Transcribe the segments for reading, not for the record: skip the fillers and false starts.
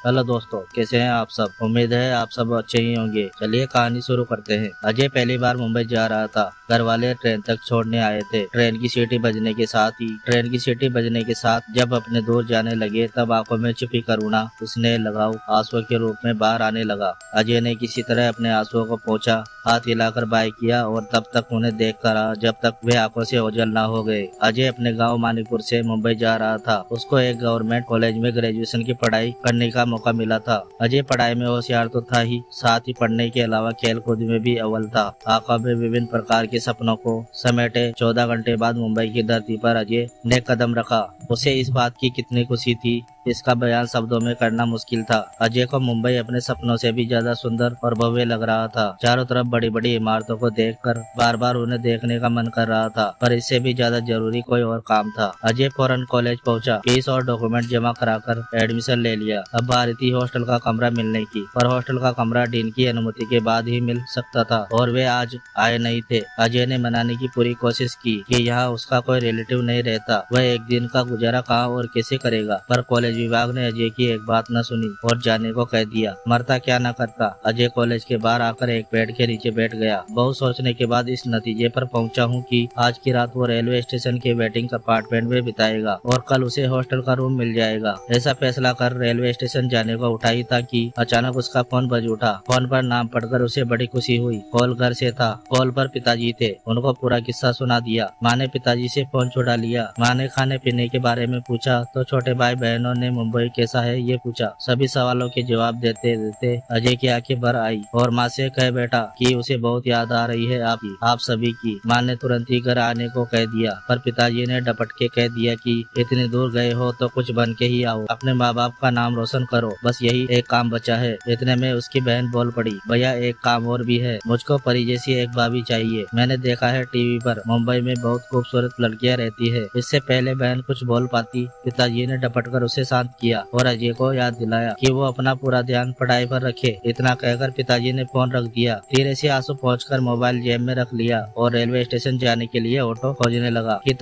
Hello दोस्तों, कैसे हैं आप सब। उम्मीद है आप सब अच्छे ही होंगे। चलिए कहानी शुरू करते हैं। अजय पहली बार मुंबई जा रहा था। घर वाले ट्रेन तक छोड़ने आए थे। ट्रेन की सीटी बजने के साथ जब अपने दूर जाने लगे तब आंखों में छिपी करुणा उसने लगाव आंसुओं के रूप में बाहर आने लगा। अजय ने किसी तरह अपने आंसुओं को पोंछा, हाथ हिलाकर बाय किया और तब तक उन्हें देखता रहा जब तक वे आंखों से ओझल न हो गए। अजय अपने गाँव मानिकपुर से मुंबई जा रहा था। उसको एक गवर्नमेंट कॉलेज में ग्रेजुएशन की पढ़ाई करने का मौका मिला था। अजय पढ़ाई में होशियार तो था ही, साथ ही पढ़ने के अलावा खेल कूद में भी अव्वल था। आंखों में विभिन्न प्रकार के सपनों को समेटे 14 घंटे बाद मुंबई की धरती पर अजय ने कदम रखा। उसे इस बात की कितनी खुशी थी, इसका बयान शब्दों में करना मुश्किल था। अजय को मुंबई अपने सपनों से भी ज्यादा सुंदर और भव्य लग रहा था। चारों तरफ बड़ी बड़ी इमारतों को देखकर बार बार उन्हें देखने का मन कर रहा था, पर इससे भी ज्यादा जरूरी कोई और काम था। अजय फौरन कॉलेज पहुंचा, फीस और डॉक्यूमेंट जमा कराकर एडमिशन ले लिया। अब बारी थी हॉस्टल का कमरा मिलने की, पर हॉस्टल का कमरा डीन की अनुमति के बाद ही मिल सकता था और वे आज आए नहीं थे। अजय ने मनाने की पूरी कोशिश की कि यहाँ उसका कोई रिलेटिव नहीं रहता, वह एक दिन का गुजारा कहाँ और कैसे करेगा, पर कॉलेज विभाग ने अजय की एक बात न सुनी और जाने को कह दिया। मरता क्या न करता। अजय कॉलेज के बाहर आकर एक पेड़ के नीचे बैठ गया। बहुत सोचने के बाद इस नतीजे पर पहुंचा हूँ कि आज की रात वो रेलवे स्टेशन के वेटिंग अपार्टमेंट में बिताएगा और कल उसे हॉस्टल का रूम मिल जाएगा। ऐसा फैसला कर रेलवे स्टेशन जाने को उठा ही था कि अचानक उसका फोन बज उठा। फोन पर नाम पढ़कर उसे बड़ी खुशी हुई। कॉल घर से था। कॉल पर पिताजी थे। उनको पूरा किस्सा सुना दिया। माँ ने पिताजी से फोन छुड़ा लिया। माँ ने खाने पीने के बारे में पूछा तो छोटे भाई बहनों ने मुंबई कैसा है ये पूछा। सभी सवालों के जवाब देते देते अजय की आंखें भर आई और माँ से कह बैठा कि उसे बहुत याद आ रही है आप सभी की। माँ ने तुरंत ही घर आने को कह दिया, पर पिताजी ने डपट के कह दिया कि इतनी दूर गए हो तो कुछ बन के ही आओ, अपने माँ बाप का नाम रोशन करो, बस यही एक काम बचा है। इतने में उसकी बहन बोल पड़ी, भैया एक काम और भी है, मुझको परी जैसी एक भाभी चाहिए। मैंने देखा है टीवी पर मुंबई में बहुत खूबसूरत लड़कियां रहती है। इससे पहले बहन कुछ बोल पाती, पिताजी ने डपट कर उसे शांत किया और अजय को याद दिलाया कि वो अपना पूरा ध्यान पढ़ाई पर रखे। इतना कहकर पिताजी ने फोन रख दिया। धीरे से आंसू पहुंचकर मोबाइल जेब में रख लिया और रेलवे स्टेशन जाने के लिए ऑटो खोजने लगा कि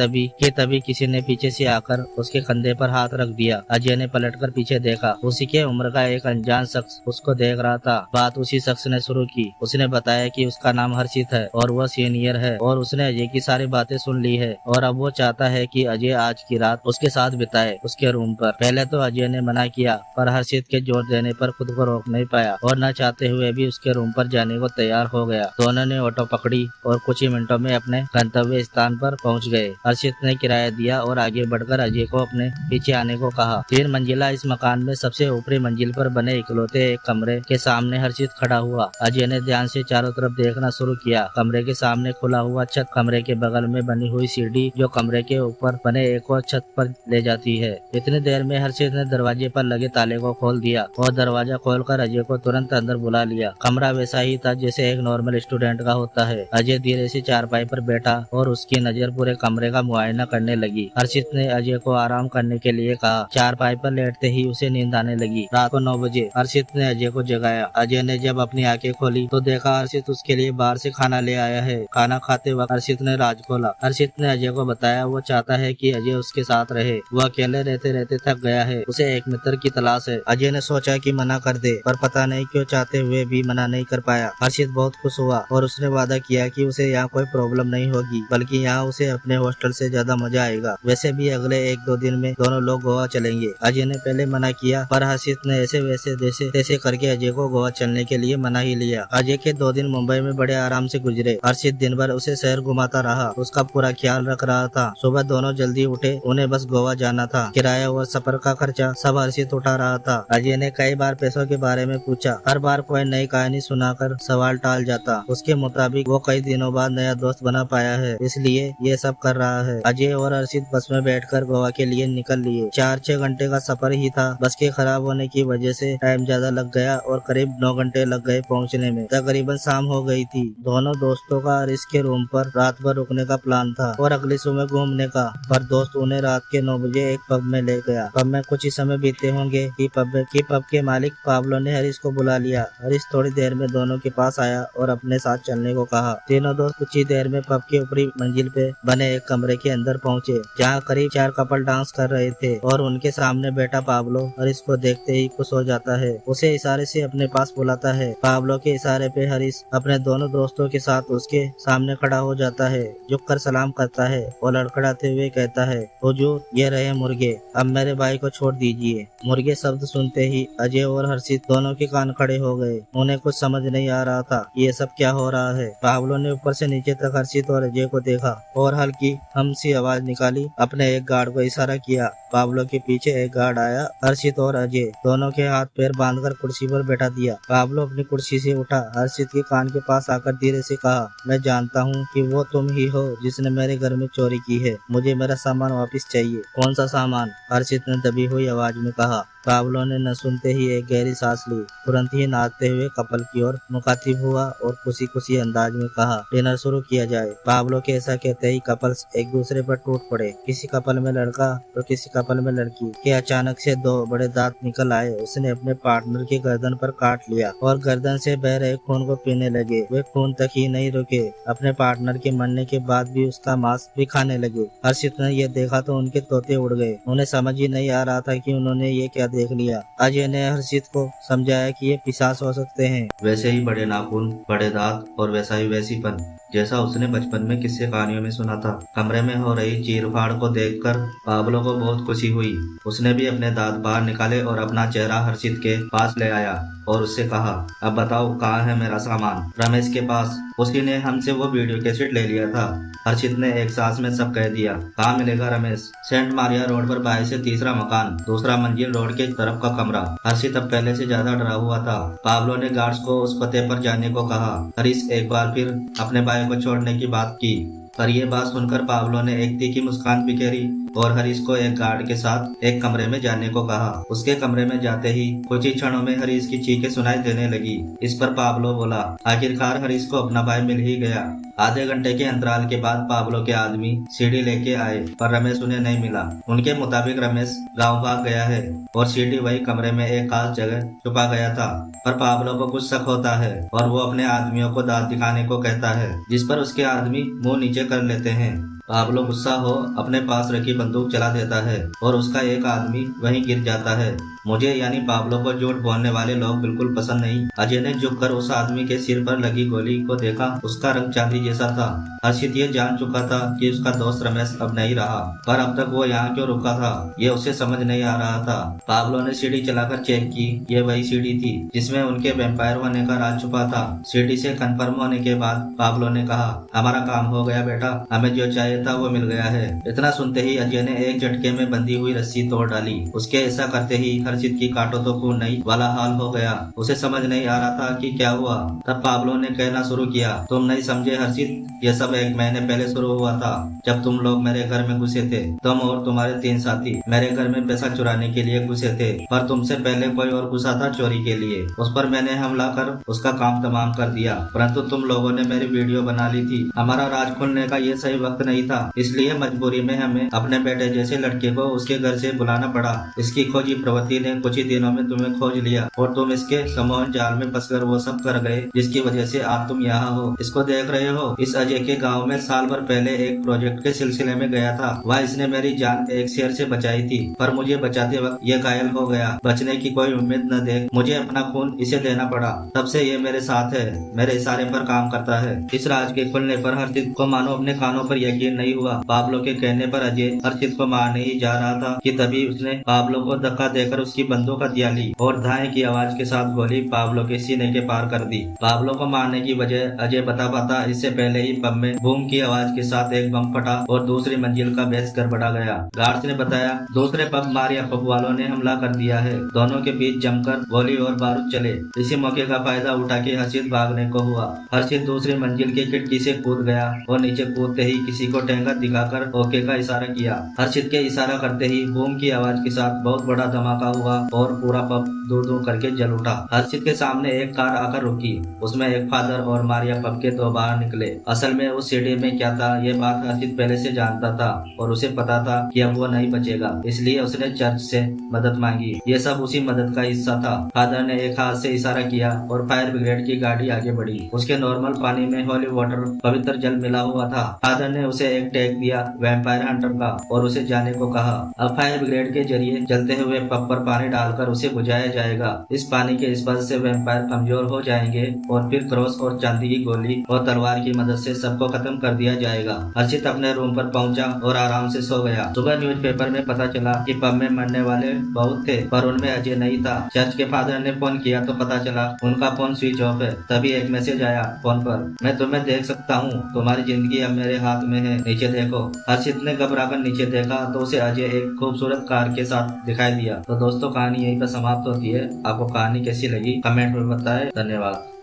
तभी किसी ने पीछे से आकर उसके कंधे पर हाथ रख दिया। अजय ने पलटकर पीछे देखा। उसी के उम्र का एक अनजान शख्स उसको देख रहा था। बात उसी शख्स ने शुरू की। उसने बताया कि उसका नाम हर्षित है और वह सीनियर है और उसने अजय की सारी बातें सुन ली है और अब वो चाहता है कि अजय आज की रात उसके साथ बिताए उसके रूम पर। पहले तो अजय ने मना किया, पर हर्षित के जोर देने पर खुद को रोक नहीं पाया और न चाहते हुए भी उसके रूम पर जाने को तैयार हो गया। दोनों ने ऑटो पकड़ी और कुछ ही मिनटों में अपने गंतव्य स्थान पर पहुंच गए। हर्षित ने किराया दिया और आगे बढ़कर अजय को अपने पीछे आने को कहा। 3 मंजिला इस मकान में सबसे ऊपरी मंजिल पर बने इकलौते एक कमरे के सामने हर्षित खड़ा हुआ। अजय ने ध्यान से चारों तरफ देखना शुरू किया। कमरे के सामने खुला हुआ छत, कमरे के बगल में बनी हुई सीढ़ी जो कमरे के ऊपर बने एक और छत पर ले जाती है। इतनी देर में हर्षित ने दरवाजे पर लगे ताले को खोल दिया और दरवाजा खोलकर अजय को तुरंत अंदर बुला लिया। कमरा वैसा ही था जैसे एक नॉर्मल स्टूडेंट का होता है। अजय धीरे से चारपाई पर बैठा और उसकी नजर पूरे कमरे का मुआयना करने लगी। हर्षित ने अजय को आराम करने के लिए कहा। चारपाई पर लेटते ही उसे नींद आने लगी। रात को 9 बजे हर्षित ने अजय को जगाया। अजय ने जब अपनी आंखें खोली तो देखा हर्षित उसके लिए बाहर से खाना ले आया है। खाना खाते वक्त हर्षित ने राज खोला। हर्षित ने अजय को बताया वो चाहता है कि अजय उसके साथ रहे। वो अकेले रहते रहते थक गया है, उसे एक मित्र की तलाश है। अजय ने सोचा कि मना कर दे, पर पता नहीं क्यों चाहते हुए भी मना नहीं कर पाया। हर्षित बहुत खुश हुआ और उसने वादा किया कि उसे यहाँ कोई प्रॉब्लम नहीं होगी, बल्कि यहाँ उसे अपने हॉस्टल से ज्यादा मजा आएगा। वैसे भी अगले 1-2 दिन में दोनों लोग गोवा चलेंगे। अजय ने पहले मना किया, पर हर्षित ने ऐसे वैसे जैसे तैसे करके अजय को गोवा चलने के लिए मना ही लिया। अजय के 2 दिन मुंबई में बड़े आराम से गुजरे। हर्षित दिन भर उसे शहर घुमाता रहा, उसका पूरा ख्याल रख रहा था। सुबह दोनों जल्दी उठे, उन्हें बस गोवा जाना था। किराया और सफर का खर्चा सब हर्षित उठा रहा था। अजय ने कई बार पैसों के बारे में पूछा, हर बार कोई नई कहानी सुनाकर सवाल टाल जाता। उसके मुताबिक वो कई दिनों बाद नया दोस्त बना पाया है, इसलिए ये सब कर रहा है। अजय और हर्षित बस में बैठकर गोवा के लिए निकल लिए। 4-6 घंटे का सफर ही था। बस के खराब होने की वजह से टाइम ज्यादा लग गया और करीब 9 घंटे लग गए पहुंचने में। तकरीबन शाम हो गई थी। दोनों दोस्तों का हरीश के रूम पर रात भर रुकने का प्लान था और अगली सुबह घूमने का, पर दोस्त उन्हें रात के 9 बजे एक पब में ले गया। पब में कुछ ही समय बीते होंगे कि पब के मालिक पाब्लो ने हरीश को बुला लिया। हरीश थोड़ी देर में दोनों के पास आया और अपने साथ चलने को कहा। तीनों दोस्त कुछ ही देर में पब के ऊपरी मंजिल पे बने एक कमरे के अंदर पहुंचे, जहां करीब 4 कपल डांस कर रहे थे और उनके सामने बैठा पाब्लो हरीश को देखते ही खुश हो जाता है। उसे इशारे से अपने पास बुलाता है। पाब्लो के इशारे पे हरीश अपने दोनों दोस्तों के साथ उसके सामने खड़ा हो जाता है, झुककर सलाम करता है और लड़खड़ाते हुए कहता है, हुजूर ये रहे मुर्गे, अब मेरे भाई को छोड़ दीजिए। मुर्गे शब्द सुनते ही अजय और हर्षित दोनों के कान खड़े हो गए। उन्हें कुछ समझ नहीं आ रहा था कि ये सब क्या हो रहा है। पाब्लो ने ऊपर से नीचे तक हर्षित और अजय को देखा और हल्की हमसी आवाज निकाली। अपने एक गार्ड को इशारा किया। पाब्लो के पीछे एक गार्ड आया। हर्षित और अजय दोनों के हाथ पैर बांधकर कुर्सी पर बैठा दिया। पाब्लो अपनी कुर्सी से उठा, हर्षित के कान के पास आकर धीरे से कहा, मैं जानता हूँ कि वो तुम ही हो जिसने मेरे घर में चोरी की है। मुझे मेरा सामान वापस चाहिए। कौन सा सामान? हर्षित ने दबी हुई आवाज में कहा। पाब्लो ने न सुनते ही एक गहरी सांस ली। तुरंत ही नाचते हुए कपल की ओर मुखातिब हुआ और खुशी खुशी अंदाज में कहा, डिनर शुरू किया जाए। पाब्लो के ऐसा कहते ही कपल्स एक दूसरे पर टूट पड़े। किसी कपल में लड़का तो किसी कपल में लड़की के अचानक से 2 बड़े दांत निकल आए। उसने अपने पार्टनर की गर्दन पर काट लिया और गर्दन से बह रहे खून को पीने लगे। वे खून तक ही नहीं रुके, अपने पार्टनर के मरने के बाद भी उसका मांस भी खाने लगे। हर्षित ने यह देखा तो उनके तोते उड़ गए। उन्हें समझ ही नहीं आ रहा था कि उन्होंने ये क्या देख लिया। अजय ने हर्षित को समझाया कि ये पिशाच हो सकते हैं। वैसे ही बड़े नाखून, बड़े दांत और वैसा ही वैसीपन जैसा उसने बचपन में किस्से कहानियों में सुना था। कमरे में हो रही चीरफाड़ को देखकर पाब्लो को बहुत खुशी हुई। उसने भी अपने दांत बाहर निकाले और अपना चेहरा हर्षित के पास ले आया और उससे कहा, अब बताओ कहाँ है मेरा सामान? रमेश के पास। उसी ने हमसे वो वीडियो कैसेट ले लिया था। हर्षित ने एक सांस में सब कह दिया। कहाँ मिलेगा रमेश? सेंट मारिया रोड पर बाहर से 3रा मकान, 2रा मंजिल, रोड के तरफ का कमरा। हर्षित अब पहले से ज्यादा डरा हुआ था। पाब्लो ने गार्ड्स को उस पते पर जाने को कहा। हरीश एक बार फिर अपने भाई को छोड़ने की बात की, पर यह बात सुनकर पाब्लो ने एक तीखी मुस्कान बिखेरी और हरीश को एक गार्ड के साथ एक कमरे में जाने को कहा। उसके कमरे में जाते ही कुछ ही क्षणों में हरीश की चीखें सुनाई देने लगी। इस पर पाब्लो बोला, आखिरकार हरीश को अपना भाई मिल ही गया। आधे घंटे के अंतराल के बाद पाब्लो के आदमी सीढ़ी लेके आए, पर रमेश उन्हें नहीं मिला। उनके मुताबिक रमेश गाँव भाग गया है और सीढ़ी वही कमरे में एक खास जगह छुपा गया था। पर पाब्लो को कुछ शक होता है और वो अपने आदमियों को दांत दिखाने को कहता है, जिस पर उसके आदमी मुंह नीचे कर लेते हैं। पाब्लो गुस्सा हो अपने पास रखी बंदूक चला देता है और उसका एक आदमी वहीं गिर जाता है। मुझे यानी पाब्लो को झूठ बोलने वाले लोग बिल्कुल पसंद नहीं। अजय ने झुककर उस आदमी के सिर पर लगी गोली को देखा। उसका रंग चांदी जैसा था। हर्षित ये जान चुका था कि उसका दोस्त रमेश अब नहीं रहा, पर अब तक वो यहाँ क्यों रुका था ये उसे समझ नहीं आ रहा था। पाब्लो ने सीढ़ी चलाकर चेक की। ये वही सीढ़ी थी जिसमें उनके वैम्पायर होने का राज छुपा था। सीढ़ी से कंफर्म होने के बाद पाब्लो ने कहा, हमारा काम हो गया बेटा, हमें जो चाहिए था वो मिल गया है। इतना सुनते ही अजय ने एक झटके में बंधी हुई रस्सी तोड़ डाली। उसके ऐसा करते ही हर्षित की काटो तो खून नहीं वाला हाल हो गया। उसे समझ नहीं आ रहा था कि क्या हुआ। तब पाब्लो ने कहना शुरू किया, तुम नहीं समझे हर्षित, ये सब 1 महीने पहले शुरू हुआ था, जब तुम लोग मेरे घर में घुसे थे। तुम और तुम्हारे 3 साथी मेरे घर में पैसा चुराने के लिए घुसे थे, पर तुमसे पहले कोई और घुसा था चोरी के लिए। उस पर मैंने हमला कर उसका काम तमाम कर दिया, परंतु तुम लोगों ने मेरी वीडियो बना ली थी। हमारा राज खुलने का ये सही वक्त नहीं था, इसलिए मजबूरी में हमें अपने बेटे जैसे लड़के को उसके घर से बुलाना पड़ा। इसकी खोजी प्रवृत्ति ने कुछ ही दिनों में तुम्हें खोज लिया और तुम इसके सम्मोहन जाल में फंसकर वो सब कर गए जिसकी वजह से आज तुम यहाँ हो। इसको देख रहे हो। इस अजय के गांव में साल भर पहले एक प्रोजेक्ट के सिलसिले में गया था। वह इसने मेरी जान एक शेर से बचाई थी, पर मुझे बचाते वक्त ये घायल हो गया। बचने की कोई उम्मीद न देख मुझे अपना खून इसे देना पड़ा। तब से ये मेरे साथ है, मेरे इशारे पर काम करता है। इस राज के खुलने पर हर्षित को मानो अपने कानों पर यकीन नहीं हुआ। पाब्लो के कहने पर अजय हर्षित को मारने ही जा रहा था कि तभी उसने पाब्लो को धक्का देकर उसकी बंदूक हथिया ली और धाए की आवाज के साथ गोली पाब्लो के सीने के पार कर दी। पाब्लो को मारने की वजह अजय बता पाता। इससे पहले ही पब में बूम की आवाज के साथ एक बम फटा और दूसरी मंजिल का बेस गड़बड़ा गया। गार्ड्स ने बताया, दूसरे पब मारिया पब वालों ने हमला कर दिया है। दोनों के बीच जमकर गोली और बारूद चले। इसी मौके का फायदा उठा के हर्षित भागने को हुआ। हर्षित दूसरी मंजिल की खिड़की से कूद गया और नीचे कूदते ही किसी को ठेंगा दिखाकर ओके का इशारा किया। हर्षित के इशारा करते ही बूम की आवाज के साथ बहुत बड़ा धमाका हुआ और पूरा पब दूर दूर करके जल उठा। हर्षित के सामने एक कार आकर रुकी। उसमें एक फादर और मारिया पब के दो बाहर निकले। असल में उस सीढ़ी में क्या था ये बात हर्षित पहले से जानता था और उसे पता था कि अब वो नहीं बचेगा, इसलिए उसने चर्च से मदद मांगी। ये सब उसी मदद का हिस्सा था। फादर ने एक हाथ से इशारा किया और फायर ब्रिगेड की गाड़ी आगे बढ़ी। उसके नॉर्मल पानी में होली वाटर पवित्र जल मिला हुआ था। फादर ने उसे एक टैग दिया वैम्पायर हंटर का और उसे जाने को कहा। अब फायर ब्रिगेड के जरिए जलते हुए पब पर पानी डालकर उसे बुझाया जाएगा। इस पानी के स्पर्श से वैम्पायर कमजोर हो जाएंगे और फिर क्रॉस और चांदी की गोली और तलवार की मदद से सबको खत्म कर दिया जाएगा। हर्षित अपने रूम पर पहुंचा और आराम से सो गया। सुबह न्यूज़पेपर में पता चला कि पब में मरने वाले बहुत थे पर उनमें अजय नहीं था। चर्च के फादर ने फोन किया तो पता चला उनका फोन स्विच ऑफ है। तभी एक मैसेज आया फोन पर, मैं तुम्हें देख सकता हूँ, तुम्हारी जिंदगी अब मेरे हाथ में है, नीचे देखो। हर्षित ने घबराकर नीचे देखा तो उसे अजय एक खूबसूरत कार के साथ दिखाई दिया। तो दोस्तों कहानी यहीं पर समाप्त होती है। आपको कहानी कैसी लगी कमेंट में बताएं। धन्यवाद।